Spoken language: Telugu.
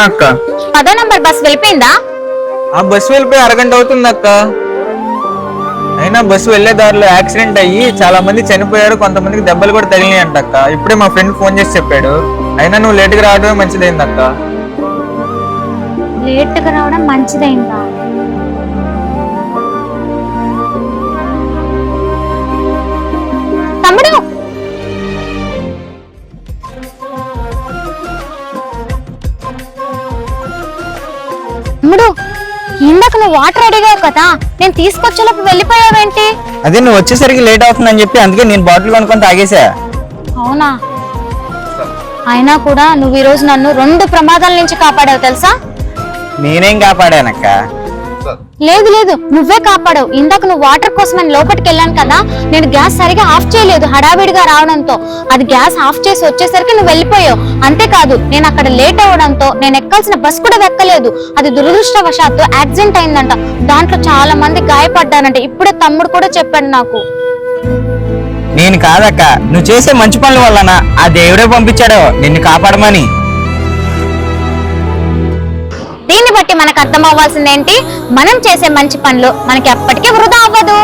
అక్క. 10వ నంబర్ బస్ వెళ్ళిపోయిందా? ఆ బస్సు వెళ్ళిపోయి అరగంట అవుతుంది అక్క. అయినా బస్సు వెళ్లే దారిలో యాక్సిడెంట్ అయ్యి చాలా మంది చనిపోయారు, కొంతమందికి దెబ్బలు కూడా తగిలినాయి అంట అక్క. ఇప్పుడే మా ఫ్రెండ్ ఫోన్ చేసి చెప్పాడు. అయినా నువ్వు లేట్ గా రావడమే మంచిదైంది అక్క. లేట్ గా రావడం మంచిదైందా? తమ్ముడు, తమ్ముడు, ఇందాక నువ్వు వాటర్ అడిగావు కదా, నేను తీసుకొచ్చేలోపు వెళ్ళిపోయావేంటి? అదే నువ్వు వచ్చేసరికి లేట్ అవుతుందని చెప్పి అందుకే నేను బాటిల్ కొనుక్కొని తాగేసా. అవునా? అయినా కూడా నువ్వు ఈ రోజు నన్ను 2 ప్రమాదాల నుంచి కాపాడావు తెలుసా? నేనేం కాపాడానక్క? లేదు లేదు, నువ్వే కాపాడావు. ఇందాక నువ్వు వాటర్ కోసం నేను లోపలికి వెళ్ళాను కదా, నేను గ్యాస్ సరిగా ఆఫ్ చేయలేదు హడావిడిగా రావడంతో. అది గ్యాస్ ఆఫ్ చేసి వచ్చేసరికి నువ్వు వెళ్ళిపోయావు. అంతేకాదు, నేను అక్కడ లేట్ అవడంతో నేను ఎక్కాల్సిన బస్ కూడా ఎక్కలేదు. అది దురదృష్టవశాత్తు యాక్సిడెంట్ అయిందంట. దాంట్లో చాలా మంది గాయపడ్డారంట. ఇప్పుడే తమ్ముడు కూడా చెప్పాడు నాకు. నేను కాదక్క, నువ్వు చేసే మంచి పనుల వలన ఆ దేవుడే పంపించాడు నిన్ను కాపాడమని. దీన్ని బట్టి మనకు అర్థం అవ్వాల్సిందేంటి? మనం చేసే మంచి పనులు మనకి ఎప్పటికీ వృధా అవ్వదు.